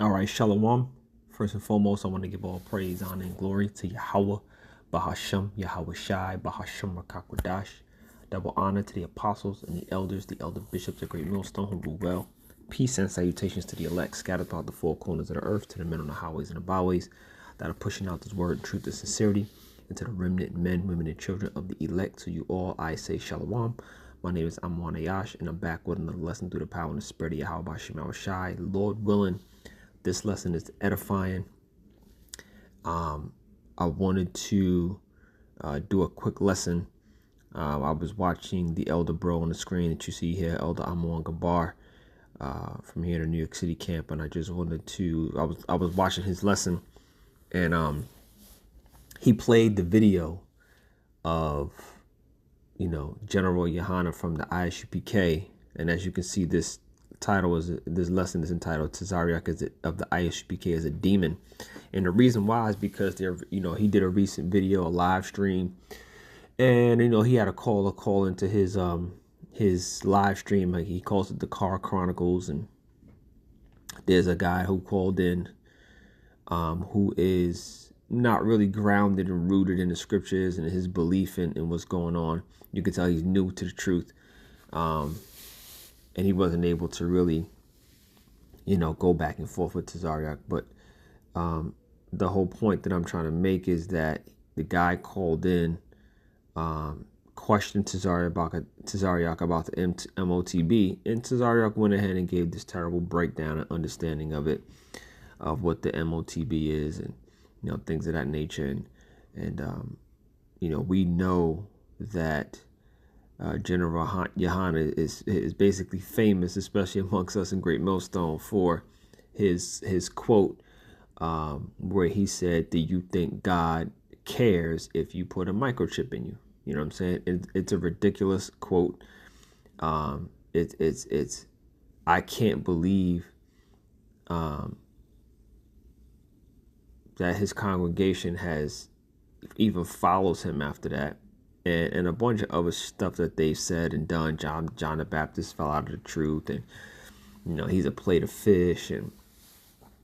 All right, Shalom. First and foremost, I want to give all praise, honor, and glory to Yahawah, Bahasham, Yahawashi, Bahasham Rakakwadash. Double honor to the apostles and the elders, the elder bishops, the great Millstone who rule well. Peace and salutations to the elect scattered throughout the four corners of the earth, to the men on the highways and the byways that are pushing out this word, truth, and sincerity, and to the remnant men, women, and children of the elect. To you all, I say Shalom. My name is Ahmawan Ahyash, and I'm back with another lesson through the power and the spirit of Yahawah, Lord willing. This lesson is edifying. I wanted to do a quick lesson. I was watching the elder bro on the screen that you see here, Elder Ahmawan Gabar, from here in the New York City camp, and I just wanted to. I was watching his lesson, and he played the video of General Yahanna from the ISUPK, and as you can see, this lesson is entitled Tazariak of the ISUPK as a demon. And the reason why is because he did a recent video, a live stream, and he had a call into his live stream, like he calls it the Car Chronicles, and there's a guy who called in who is not really grounded and rooted in the scriptures and his belief in what's going on. You can tell he's new to the truth. And he wasn't able to really, go back and forth with Tazariak. But the whole point that I'm trying to make is that the guy called in, questioned Tazariak about the MOTB, and Tazariak went ahead and gave this terrible breakdown and understanding of it, of what the MOTB is, and things of that nature. And we know that General Yahanna is basically famous, especially amongst us in Great Millstone, for his quote where he said, "Do you think God cares if you put a microchip in you?" You know what I'm saying? It's a ridiculous quote. It's I can't believe that his congregation has even follows him after that. And a bunch of other stuff that they've said and done. John the Baptist fell out of the truth, and he's a plate of fish, and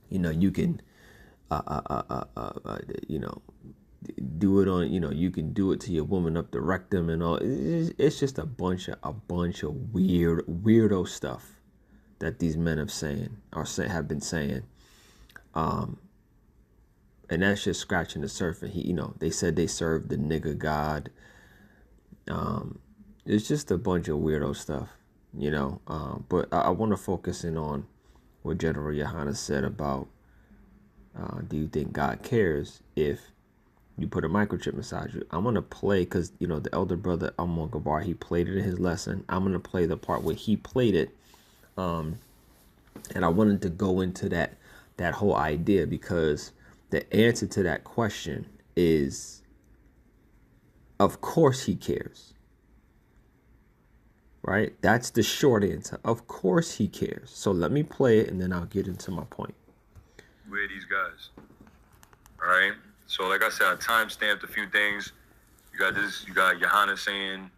you can do it on you can do it to your woman up the rectum and all. It's just a bunch of weirdo stuff that these men have been saying, and that's just scratching the surface. They said they served the nigger god. It's just a bunch of weirdo stuff, but I want to focus in on what General Yahanna said about, do you think God cares if you put a microchip inside you? I'm going to play, because, the elder brother, Ahmawan Gabar, he played it in his lesson. I'm going to play the part where he played it. And I wanted to go into that whole idea, because the answer to that question is, of course he cares, right? That's the short answer. Of course he cares. So let me play it, and then I'll get into my point. Where are these guys? All right. So like I said, I time-stamped a few things. You got Yahanna saying, you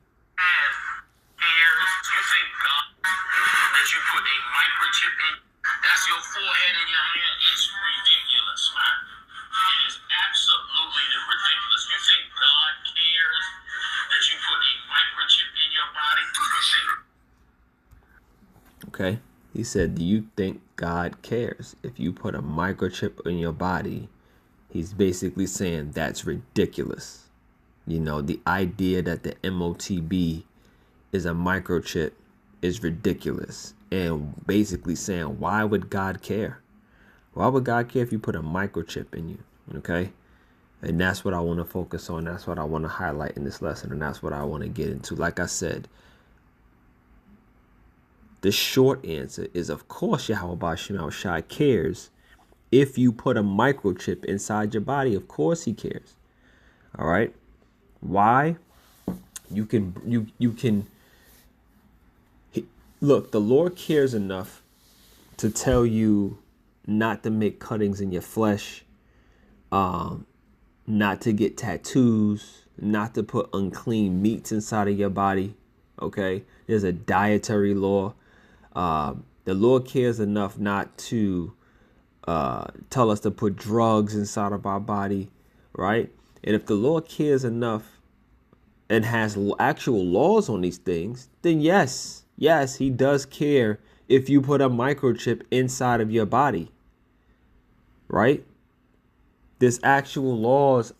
think God that you put a microchip in? That's your forehead and your hand. It's ridiculous, man. It is absolutely ridiculous. You think God cares that you put a microchip in your body? Okay. He said, do you think God cares if you put a microchip in your body? He's basically saying that's ridiculous. The idea that the MOTB is a microchip is ridiculous. And basically saying, why would God care? Why would God care if you put a microchip in you? Okay? And that's what I want to focus on. That's what I want to highlight in this lesson. And that's what I want to get into. Like I said, the short answer is, of course, Yahawah cares if you put a microchip inside your body. Of course he cares. All right. Why? You can look, the Lord cares enough to tell you not to make cuttings in your flesh, not to get tattoos, not to put unclean meats inside of your body. Okay. There's a dietary law. The Lord cares enough not to tell us to put drugs inside of our body, right? And if the Lord cares enough and has actual laws on these things, then yes, he does care if you put a microchip inside of your body, right? There's actual laws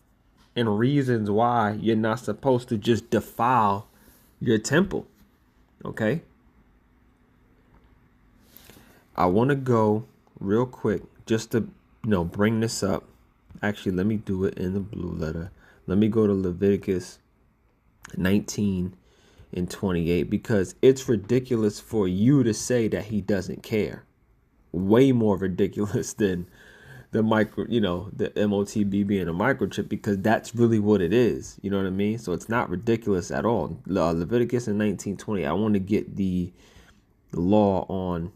and reasons why you're not supposed to just defile your temple, okay? I want to go real quick just to, bring this up. Actually, let me do it in the blue letter. Let me go to Leviticus 19 and 28, because it's ridiculous for you to say that he doesn't care. Way more ridiculous than the the MOTB being a microchip, because that's really what it is. You know what I mean? So it's not ridiculous at all. Leviticus in 19:20. I want to get the law on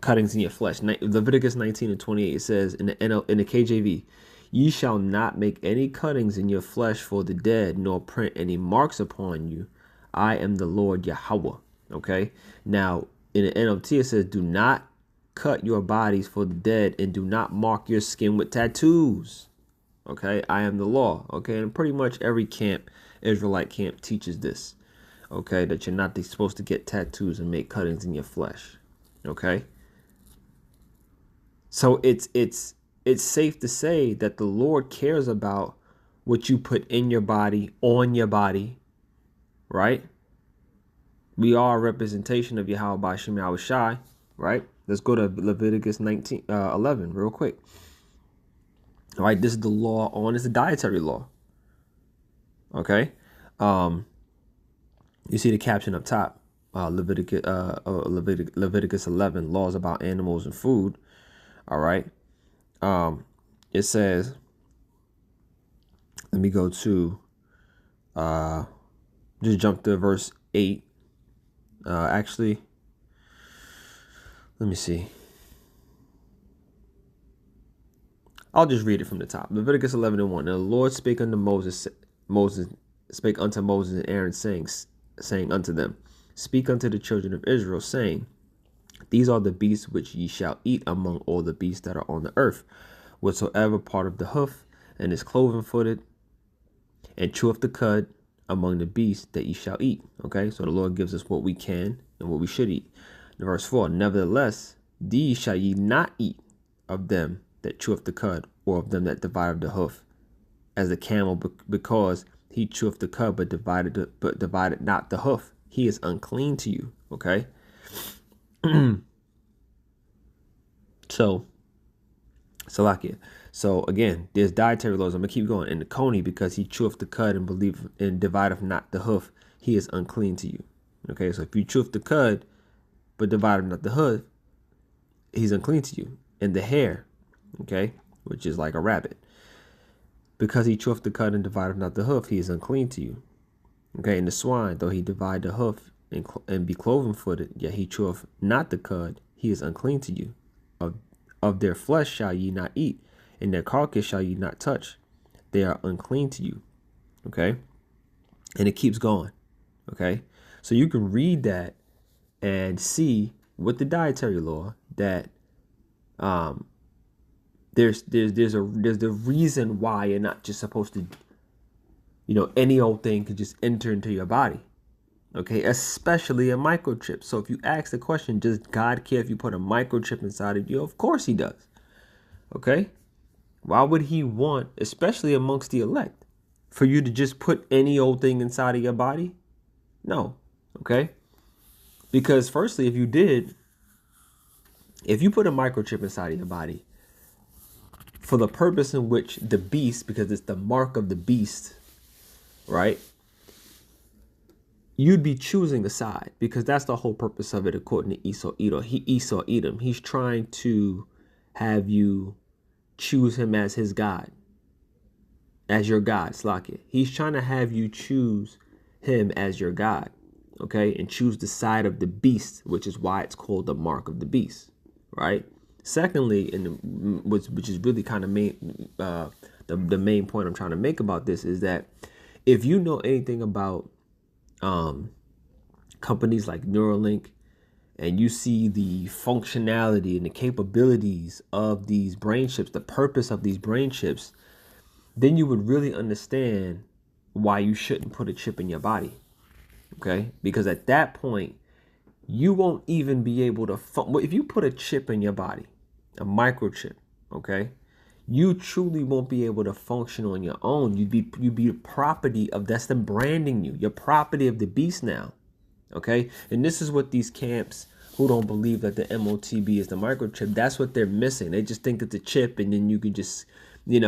cuttings in your flesh. Leviticus 19 and 28. It says in the KJV, "Ye shall not make any cuttings in your flesh for the dead, nor print any marks upon you. I am the Lord Yahawah." Okay. Now in the NLT it says, "Do not cut your bodies for the dead, and do not mark your skin with tattoos." Okay, I am the law. Okay, and pretty much every Israelite camp teaches this. Okay, that you're not supposed to get tattoos and make cuttings in your flesh. Okay, so it's safe to say that the Lord cares about what you put in your body, on your body, right? We are a representation of Yahawashi, right? Let's go to Leviticus 19:11 real quick. All right, this is the law on, it's a dietary law. Okay. You see the caption up top, Leviticus 11, laws about animals and food. All right. It says, let me go to, just jump to verse 8. Actually, let me see. I'll just read it from the top. Leviticus 11 and 1. And the Lord spake unto Moses spake unto Moses and Aaron, saying unto them, "Speak unto the children of Israel, saying, These are the beasts which ye shall eat among all the beasts that are on the earth, whatsoever part of the hoof, and is cloven footed, and cheweth the cud among the beasts that ye shall eat." Okay, so the Lord gives us what we can and what we should eat. In verse 4, "Nevertheless, these shall ye not eat of them that cheweth the cud, or of them that divide the hoof, as the camel, because he cheweth the cud, but divided not the hoof. He is unclean to you." Okay. So Salakia. So again, there's dietary laws. I'm gonna keep going. "And the coney, because he cheweth the cud and divideth not the hoof, he is unclean to you." Okay, so if you cheweth the cud but divideth not the hoof, he's unclean to you. "And the hare," okay, which is like a rabbit, "because he cheweth the cud and divideth not the hoof, he is unclean to you." Okay, "And the swine, though he divide the hoof and be cloven footed, yet he cheweth not the cud, he is unclean to you. Of their flesh shall ye not eat, and their carcass shall ye not touch. They are unclean to you." Okay, and it keeps going. Okay, so you can read that and see with the dietary law that there's the reason why you're not just supposed to, any old thing could just enter into your body. Okay, especially a microchip. So if you ask the question, does God care if you put a microchip inside of you? Of course he does. Okay, why would he want, especially amongst the elect, for you to just put any old thing inside of your body? No. Okay, because firstly, if you put a microchip inside of your body for the purpose in which the beast, because it's the mark of the beast, right, you'd be choosing a side, because that's the whole purpose of it, according to Esau Edom. He's trying to have you choose him as his God, as your God, Slakia. He's trying to have you choose him as your God, okay, and choose the side of the beast, which is why it's called the mark of the beast, right? Secondly, which is really kind of the main point I'm trying to make about this, is that if you know anything about companies like Neuralink and you see the functionality and the capabilities of these brain chips, the purpose of these brain chips, then you would really understand why you shouldn't put a chip in your body. Okay? Because at that point, you won't even be able to if you put a chip in your body, a microchip, okay, you truly won't be able to function on your own. You'd be the property of, that's them branding you. You're property of the beast now. Okay? And this is what these camps who don't believe that the MOTB is the microchip, that's what they're missing. They just think it's a chip, and then you can just, you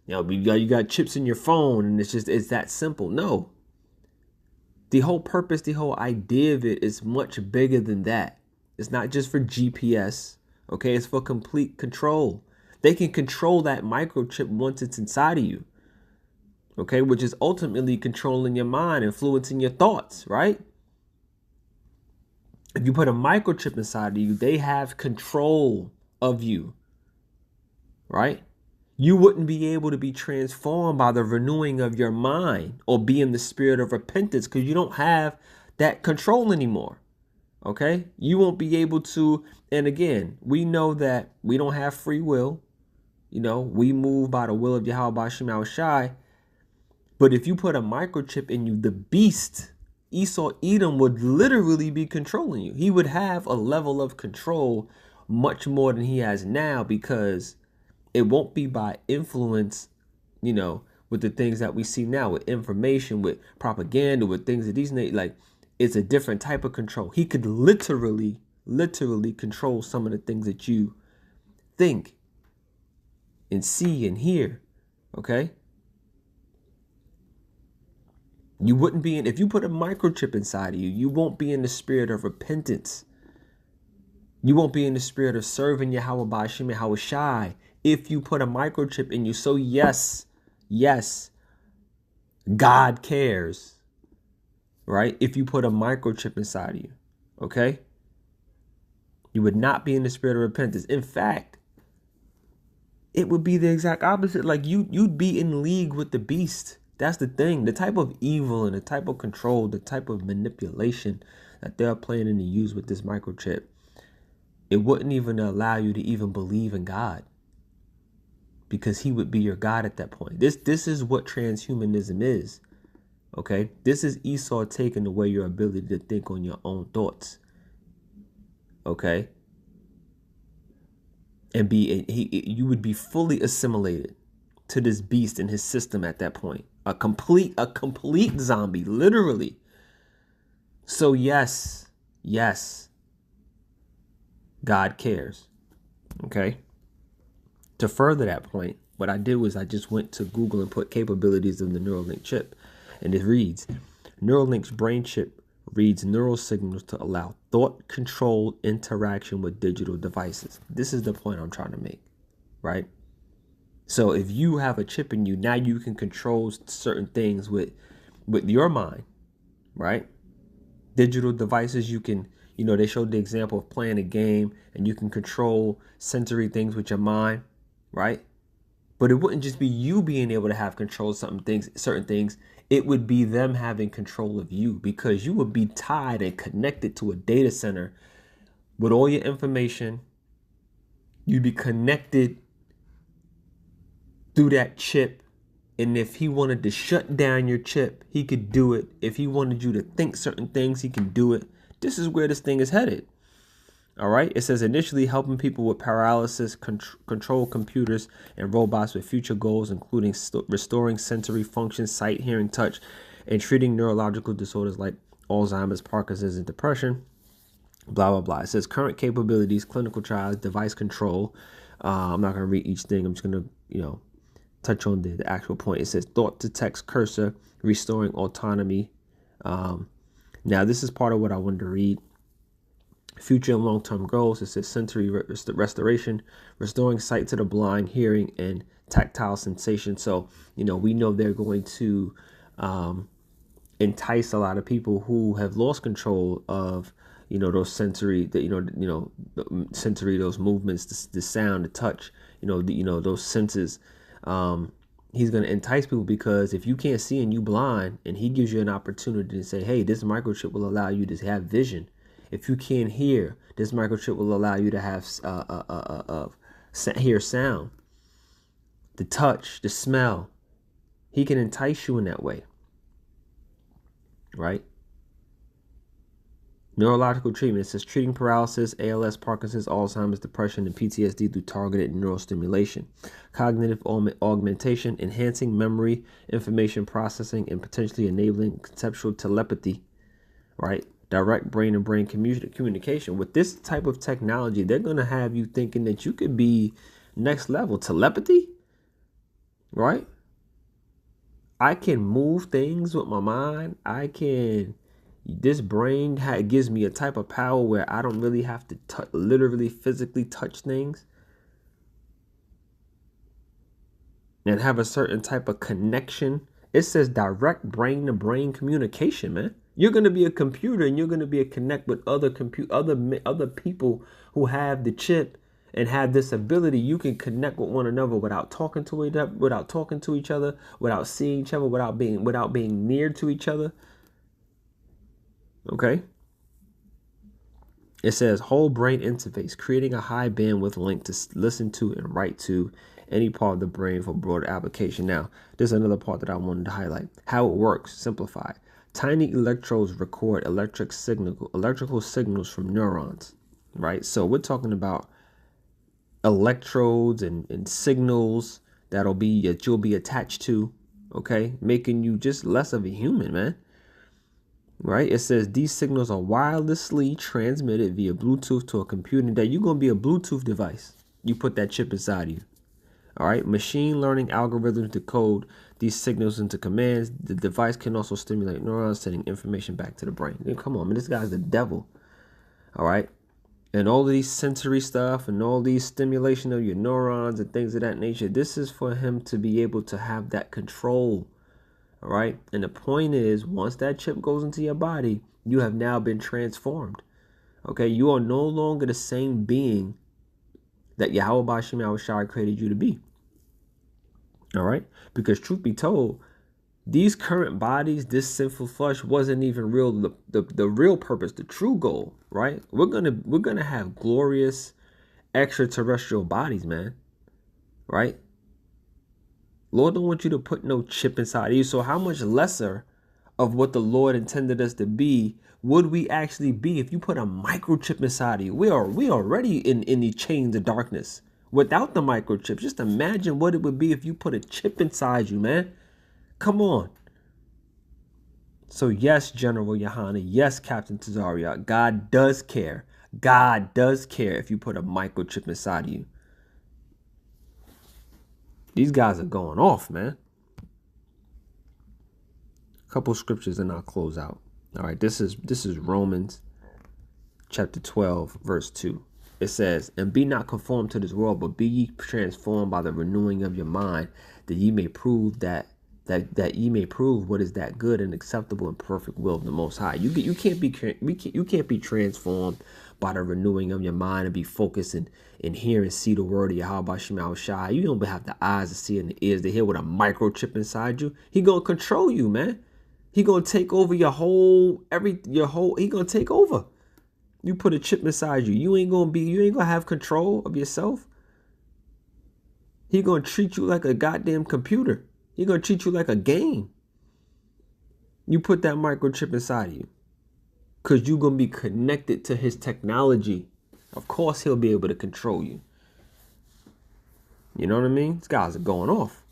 got chips in your phone, and it's that simple. No. The whole purpose, the whole idea of it is much bigger than that. It's not just for GPS, okay? It's for complete control. They can control that microchip once it's inside of you, okay? Which is ultimately controlling your mind, influencing your thoughts, right? If you put a microchip inside of you, they have control of you, right? You wouldn't be able to be transformed by the renewing of your mind or be in the spirit of repentance, because you don't have that control anymore. Okay? You won't be able to. And again, we know that we don't have free will. We move by the will of Yahawashi. But if you put a microchip in you, the beast, Esau Edom, would literally be controlling you. He would have a level of control much more than he has now, because it won't be by influence, with the things that we see now, with information, with propaganda, with things that it's a different type of control. He could literally control some of the things that you think and see and hear. Okay? You wouldn't be if you put a microchip inside of you, you won't be in the spirit of repentance. You won't be in the spirit of serving Yahawashi, if you put a microchip in you. So yes, God cares, right? If you put a microchip inside of you, okay? You would not be in the spirit of repentance. In fact, it would be the exact opposite. Like you'd be in league with the beast. That's the thing. The type of evil and the type of control, the type of manipulation that they're planning to use with this microchip, it wouldn't even allow you to even believe in God, because he would be your God at that point. This is what transhumanism is. Okay? This is Esau taking away your ability to think on your own thoughts. Okay? And you would be fully assimilated to this beast and his system at that point. A complete zombie, literally. So yes, God cares. Okay? To further that point, what I did was I just went to Google and put capabilities of the Neuralink chip. And it reads, Neuralink's brain chip reads neural signals to allow thought-controlled interaction with digital devices. This is the point I'm trying to make, right? So if you have a chip in you, now you can control certain things with your mind, right? Digital devices, you can, they showed the example of playing a game and you can control sensory things with your mind, right? But it wouldn't just be you being able to have control of certain things. It would be them having control of you, because you would be tied and connected to a data center with all your information. You'd be connected through that chip. And if he wanted to shut down your chip, he could do it. If he wanted you to think certain things, he can do it. This is where this thing is headed. All right. It says initially helping people with paralysis, control computers and robots with future goals, including restoring sensory functions, sight, hearing, touch, and treating neurological disorders like Alzheimer's, Parkinson's, and depression. Blah, blah, blah. It says current capabilities, clinical trials, device control. I'm not going to read each thing. I'm just going to, touch on the actual point. It says thought to text cursor, restoring autonomy. Now, this is part of what I wanted to read. Future and long-term goals. It says sensory restoration, restoring sight to the blind, hearing, and tactile sensation. So, we know they're going to entice a lot of people who have lost control of, those sensory, sensory, those movements, the sound, the touch, those senses. He's going to entice people, because if you can't see and you blind, and he gives you an opportunity to say, hey, this microchip will allow you to have vision If you can't hear, this microchip will allow you to have hear sound, the touch, the smell. He can entice you in that way, right? Neurological treatment. It says treating paralysis, ALS, Parkinson's, Alzheimer's, depression, and PTSD through targeted neurostimulation. Cognitive augmentation, enhancing memory, information processing, and potentially enabling conceptual telepathy, right? Direct brain-to-brain communication. With this type of technology, they're going to have you thinking that you could be next level. Telepathy, right? I can move things with my mind. This brain gives me a type of power where I don't really have to literally physically touch things and have a certain type of connection. It says direct brain to brain communication, man. You're going to be a computer and you're going to be a connect with other people who have the chip and have this ability. You can connect with one another without talking to each other, without seeing each other, without being near to each other. Okay. It says whole brain interface, creating a high bandwidth link to listen to and write to any part of the brain for broader application. Now, there's another part that I wanted to highlight. How it works, simplified. Tiny electrodes record electrical signals from neurons, right? So we're talking about electrodes and signals that you'll be attached to, okay? Making you just less of a human, man. Right? It says these signals are wirelessly transmitted via Bluetooth to a computer. That you're going to be a Bluetooth device. You put that chip inside you. All right. Machine learning algorithms decode these signals into commands. The device can also stimulate neurons, sending information back to the brain. Come on, man. This guy's the devil. All right. And all of these sensory stuff and all these stimulation of your neurons and things of that nature. This is for him to be able to have that control. All right. And the point is, once that chip goes into your body, you have now been transformed. Okay. You are no longer the same being that Yahawashi created you to be. All right. Because truth be told, these current bodies, this sinful flesh wasn't even real. The real purpose, the true goal. Right. We're going to have glorious extraterrestrial bodies, man. Right. Lord don't want you to put no chip inside of you. So how much lesser of what the Lord intended us to be would we actually be if you put a microchip inside of you? We already in the chains of darkness without the microchip. Just imagine what it would be if you put a chip inside you, man. Come on. So yes, General Yohana, yes, Captain Tazaria, God does care. God does care if you put a microchip inside of you. These guys are going off, man. A couple scriptures and I'll close out. All right, this is Romans chapter 12, verse 2. It says, and be not conformed to this world, but be ye transformed by the renewing of your mind, that ye may prove that ye may prove what is that good and acceptable and perfect will of the Most High. You can't be transformed by the renewing of your mind and be focused and hear and see the word of Yahawah. You don't have the eyes to see and the ears to hear with a microchip inside you. He gonna control you, man. He gonna take over he gonna take over. You put a chip inside you. You ain't gonna have control of yourself. He gonna treat you like a goddamn computer. He gonna treat you like a game. You put that microchip inside of you. Because you're gonna be connected to his technology. Of course he'll be able to control you. You know what I mean? These guys are going off.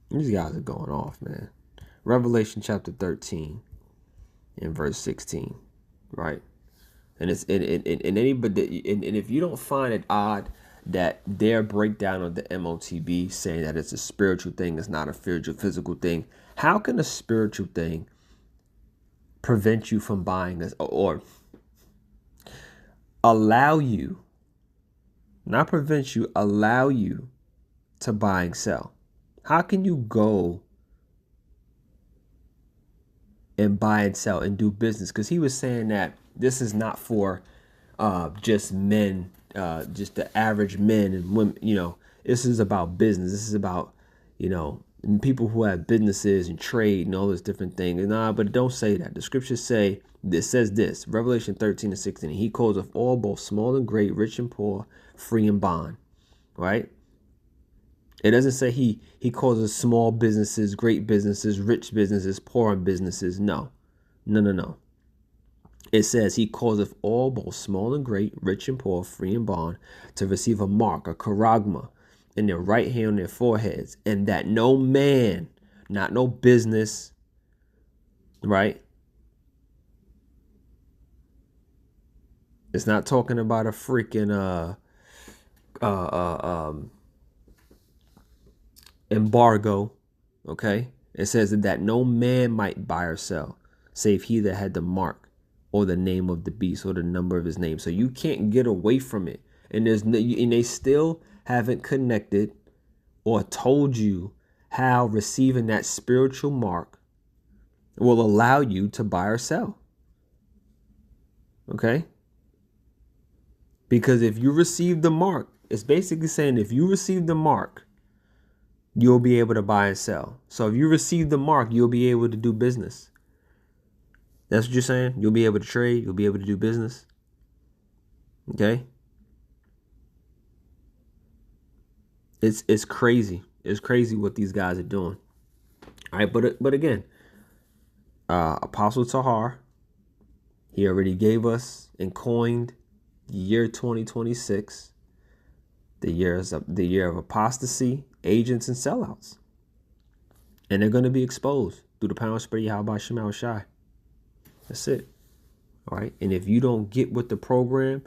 These guys are going off, man. Revelation chapter 13 and verse 16, right? And it's and if you don't find it odd that their breakdown of the MOTB saying that it's a spiritual thing, it's not a physical thing, how can a spiritual thing prevent you from buying this or allow you, not prevent you, allow you to buy and sell? How can you go and buy and sell and do business? Because he was saying that this is not for just men, just the average men and women. You know, this is about business. This is about, and people who have businesses and trade and all this different things. Nah, but don't say that. The scriptures say, this says this, Revelation 13 and 16, he calls of all, both small and great, rich and poor, free and bond, right? It doesn't say he causes small businesses, great businesses, rich businesses, poor businesses. No. It says he causeth all, both small and great, rich and poor, free and bond, to receive a mark, a charagma, in their right hand on their foreheads, and that no man, not no business, right? It's not talking about a freaking embargo, okay? It says that no man might buy or sell, save he that had the mark or the name of the beast or the number of his name. So you can't get away from it. And they still haven't connected or told you how receiving that spiritual mark will allow you to buy or sell. Okay? Because if you receive the mark, it's basically saying if you receive the mark, you'll be able to buy and sell. So if you receive the mark, you'll be able to do business. That's what you're saying? You'll be able to trade. You'll be able to do business. Okay? It's crazy. It's crazy what these guys are doing. All right, but again, Apostle Tahar, he already gave us and coined the year 2026, the year of apostasy, agents, and sellouts. And they're going to be exposed through the power and spirit of Yahawashi. That's it. All right. And if you don't get with the program,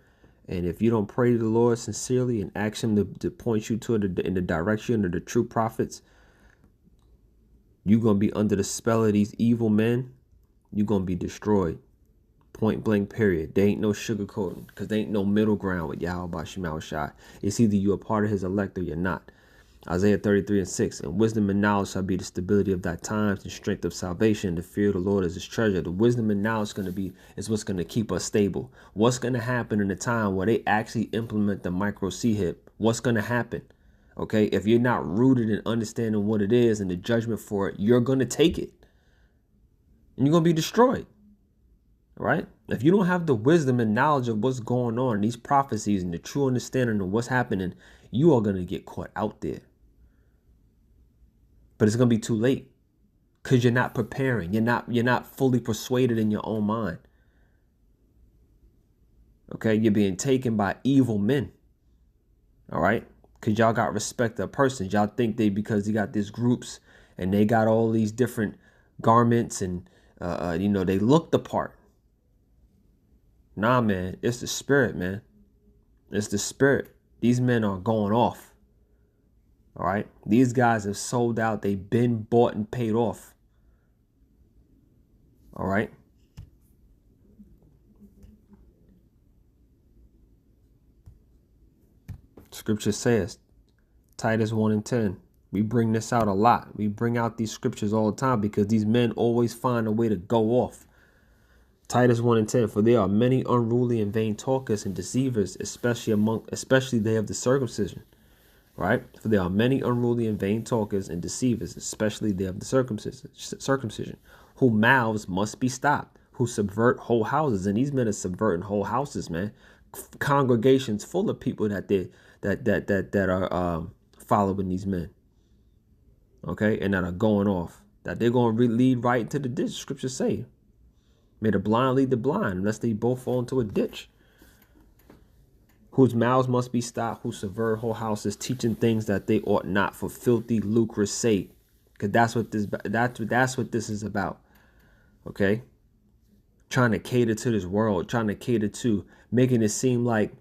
and if you don't pray to the Lord sincerely and ask him to point you to it in the direction of the true prophets, you're going to be under the spell of these evil men. You're going to be destroyed. Point blank, period. There ain't no sugarcoating, because there ain't no middle ground with Yahweh. It's either you're a part of his elect or you're not. Isaiah 33 and 6. And wisdom and knowledge shall be the stability of thy times, and strength of salvation. The fear of the Lord is his treasure. The wisdom and knowledge is what's going to keep us stable. What's going to happen in the time where they actually implement the micro C-hip? What's going to happen? Okay, if you're not rooted in understanding what it is and the judgment for it, you're going to take it. And you're going to be destroyed. Right? If you don't have the wisdom and knowledge of what's going on, these prophecies, and the true understanding of what's happening, you are going to get caught out there. But it's going to be too late, because you're not preparing. You're not fully persuaded in your own mind. Okay? You're being taken by evil men. All right? Because y'all got respect of persons. Y'all think because you got these groups and they got all these different garments and, they look the part. Nah, man, it's the spirit, man. It's the spirit. These men are going off. All right? These guys have sold out. They've been bought and paid off. All right? Scripture says, Titus 1 and 10. We bring this out a lot. We bring out these scriptures all the time because these men always find a way to go off. Titus 1 and 10, for there are many unruly and vain talkers and deceivers, especially they of the circumcision. Right? For there are many unruly and vain talkers and deceivers, especially they of the circumcision, whose mouths must be stopped, who subvert whole houses. And these men are subverting whole houses, man. Congregations full of people that are following these men. Okay? And that are going off. That they're going to lead right into the ditch. Scriptures say. May the blind lead the blind, unless they both fall into a ditch. Whose mouths must be stopped, who subvert whole houses, teaching things that they ought not, for filthy lucre's sake. Because that's what this is about. Okay? Trying to cater to this world, trying to cater to making it seem like,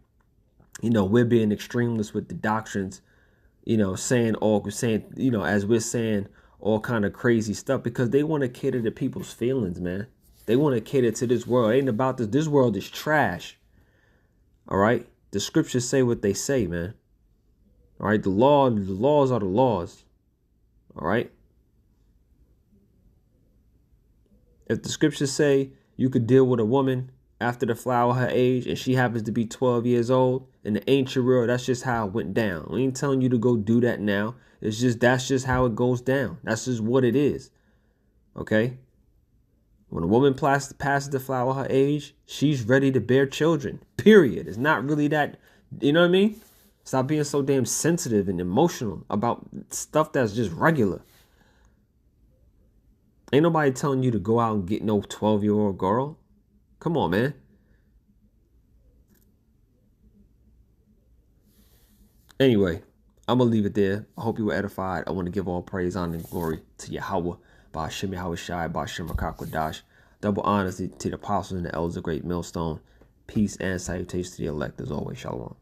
we're being extremists with the doctrines, saying, as we're saying all kind of crazy stuff, because they want to cater to people's feelings, man. They want to cater to this world. It ain't about this. This world is trash. All right? The scriptures say what they say, man. All right? The laws are the laws. All right? If the scriptures say you could deal with a woman after the flower of her age and she happens to be 12 years old, in the ancient world, that's just how it went down. We ain't telling you to go do that now. That's just how it goes down. That's just what it is. Okay? When a woman passes the flower of her age, she's ready to bear children. Period. It's not really that, you know what I mean? Stop being so damn sensitive and emotional about stuff that's just regular. Ain't nobody telling you to go out and get no 12-year-old girl. Come on, man. Anyway, I'm going to leave it there. I hope you were edified. I want to give all praise, honor, and glory to Yahawah, by Hashem Yahawashi, by Hashem Rakakwadash. Double honors to the apostles and the elders of great Millstone. Peace and salutations to the elect as always. Shalom.